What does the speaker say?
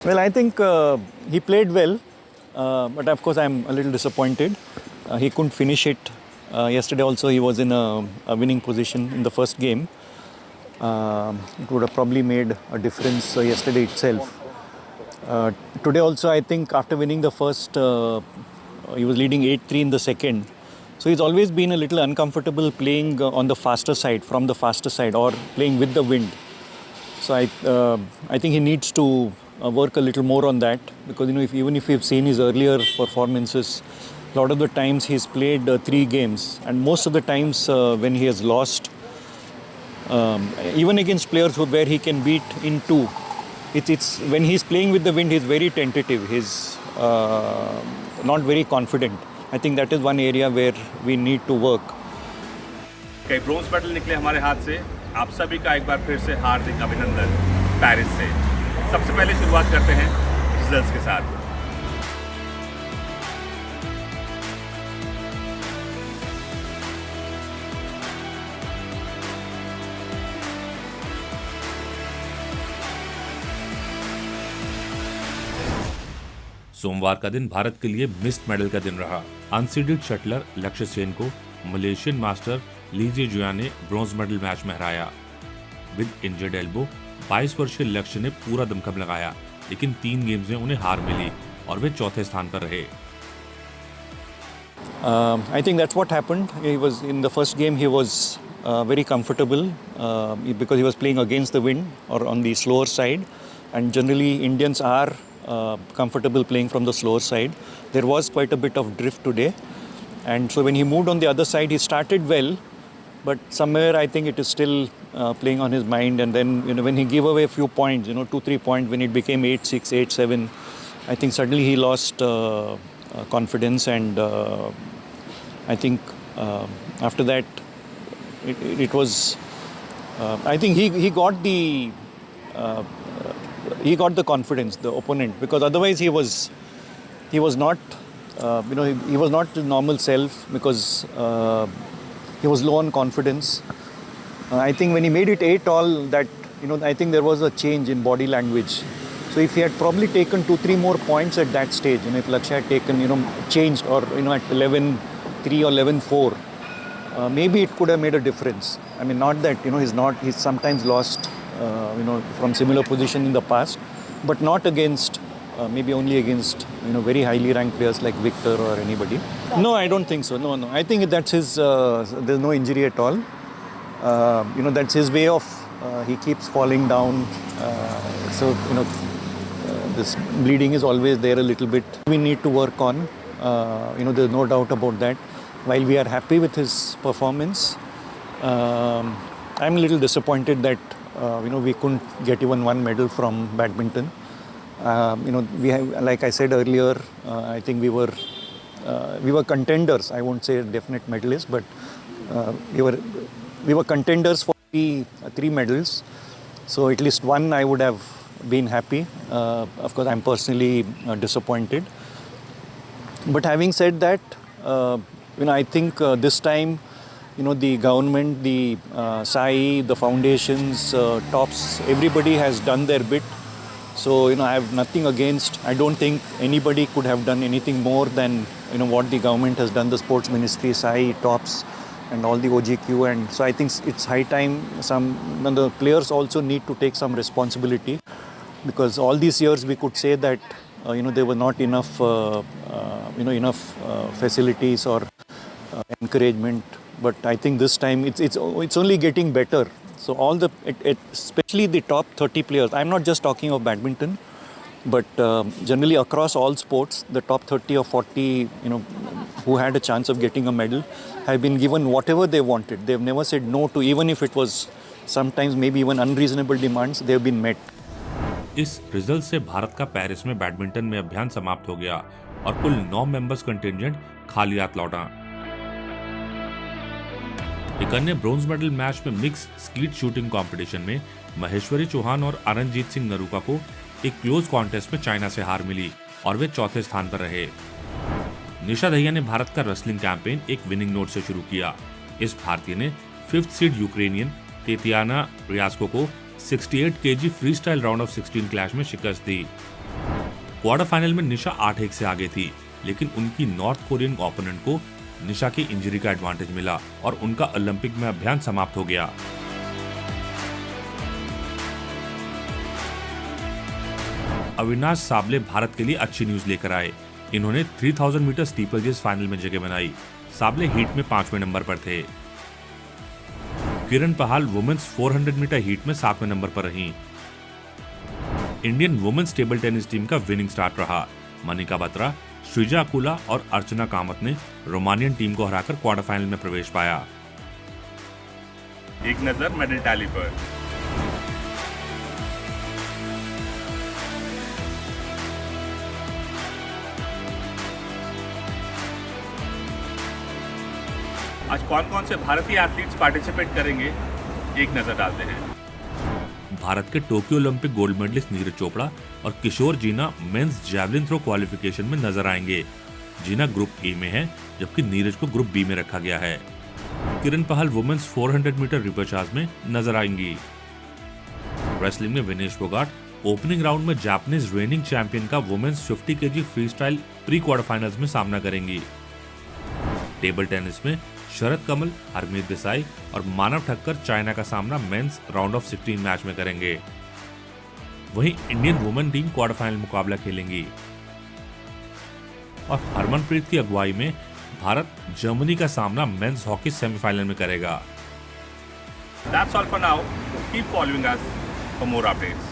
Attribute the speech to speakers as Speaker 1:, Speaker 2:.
Speaker 1: Well, I think he played well, but of course I'm a little disappointed. He couldn't finish it. Yesterday also he was in a winning position in the first game. It would have probably made a difference yesterday itself. Today also I think after winning the first, he was leading 8-3 in the second. So he's always been a little uncomfortable playing on the faster side, from the faster side, or playing with the wind. So I think he needs to work a little more on that, because even if you've seen his earlier performances, a lot of the times he's played 3 games, and most of the times when he has lost, even against players where he can beat in 2, it's when he's playing with the wind, he's very tentative. He's not very confident. I think that is one area where we need to work.
Speaker 2: कई bronze medal निकले हमारे हाथ से। आप सभी का एक बार फिर से हार्दिक अभिनंदन पेरिस से। सबसे पहले शुरुआत करते हैं रिजल्ट्स के साथ। सोमवार का दिन भारत के लिए मिस्ड मेडल का दिन रहा। अनसीडेड शटलर लक्ष्य सेन को मलेशियन मास्टर ली जेजुआन ने ब्रॉन्ज मेडल मैच में हराया। विद इंजर्ड एल्बो 22 वर्षीय लक्ष्य ने पूरा दमखम लगाया, लेकिन 3 गेम्स में उन्हें हार मिली और वे चौथे स्थान पर रहे।
Speaker 1: I think that's what happened. He was in the first game. He was very comfortable because he was playing against the wind or on the slower side, and generally Indians are comfortable playing from the slower side. There was quite a bit of drift today, and so when he moved on the other side, he started well, but somewhere I think it is still playing on his mind. And then when he gave away a few points, 2-3 points, when it became 8-6, 8-7, I think suddenly he lost confidence, and I think after that it was I think he got the confidence, the opponent, because otherwise he was not he was not his normal self, because he was low on confidence. I think when he made it 8-all, that I think there was a change in body language. So if he had probably taken 2-3 more points at that stage, if Lakshya had taken changed, or at 11-3 or 11-4, maybe it could have made a difference. I mean, not that he's sometimes lost from similar position in the past, but not against maybe only against very highly ranked players like Victor or anybody. No, I don't think so. No. I think that's his. There's no injury at all. That's his way of. He keeps falling down. So this bleeding is always there a little bit. We need to work on. There's no doubt about that. While we are happy with his performance, I'm a little disappointed that we couldn't get even one medal from badminton. We have, like I said earlier, I think we were contenders. I won't say definite medalists, but we were contenders for 3 medals. So at least one I would have been happy. Of course, I'm personally disappointed. But having said that, I think this time, the government, the SAI, the foundations, TOPS, everybody has done their bit. So, I have nothing against. I don't think anybody could have done anything more than, what the government has done, the sports ministry, SAI, TOPS, and all the OGQ. And so I think it's high time the players also need to take some responsibility, because all these years we could say that, there were not enough, facilities or encouragement. But I think this time it's only getting better. So especially the top 30 players, I'm not just talking of badminton, but generally across all sports, the top 30 or 40, who had a chance of getting a medal, have been given whatever they wanted. They've never said no to, even if it was sometimes maybe even unreasonable demands, they've been met.
Speaker 2: इस result से भारत का Paris में badminton में अभियान समाप्त हो गया और कुल 9 मेंबर्स कंटिंजेंट खाली हाथ लौटा। एक अन्य ब्रोंज मेडल मैच में मिक्स स्कीट शूटिंग कंपटीशन में महेश्वरी चौहान और अरनजीत सिंह नरूका को एक क्लोज कॉन्टेस्ट में चाइना से हार मिली और वे चौथे स्थान पर रहे। निशा दहिया ने भारत का रेसलिंग कैंपेन एक विनिंग नोट से शुरू किया। इस भारतीय ने 5th सीड यूक्रेनियन तेतियाना रियास्को को 68 kg free style round of 16 clash में शिकस्त दी। क्वार्टर फाइनल में निशा 8-1 से आगे थी, लेकिन उनकी नॉर्थ कोरियन ओपोनेंट को निशा की इंजरी का एडवांटेज मिला और उनका ओलंपिक में अभियान समाप्त हो गया। अविनाश साबले भारत के लिए अच्छी न्यूज लेकर आए। इन्होंने 3000 मीटर स्टीपलचेज फाइनल में जगह बनाई। साबले हीट में 5वें नंबर पर थे। किरण पहाल वुमेन्स 400 मीटर हीट में 7वें नंबर पर रहीं। Indian women's table tennis team का विनिंग स्टार्ट रहा। मनिका बत्रा, श्रीजा अकुला और अर्चना कामत ने रोमानियन टीम को हराकर क्वार्टर फाइनल में प्रवेश पाया।
Speaker 3: एक नजर मेडल टैली पर। आज कौन कौन से भारतीय एथलीट्स पार्टिसिपेट करेंगे, एक नजर डालते हैं।
Speaker 2: भारत के Tokyo Olympic gold medalist Neeraj Chopra और Kishore Jena men's javelin throw qualification में नजर आएंगे। जीना ग्रुप ए में है, जबकि नीरज को ग्रुप बी में रखा गया है। किरण पहल वुमेन्स 400 मीटर रिपरचार्ज में नजर आएंगी। रेसलिंग में विनेश फोगाट ओपनिंग राउंड में जापानीज रेनिंग चैंपियन का women's 50 KG freestyle pre quarter finals में सामना करेंगी। टेबल टेनिस में शरद कमल, हरमीत देसाई और मानव ठक्कर चाइना का सामना मेंस राउंड ऑफ 16 मैच में करेंगे। वहीं Indian women team quarter final मुकाबला खेलेंगी और हरमनप्रीत की अगुवाई में भारत जर्मनी का सामना मेंस हॉकी सेमीफाइनल में करेगा।
Speaker 3: That's all for now. Keep following us for more updates.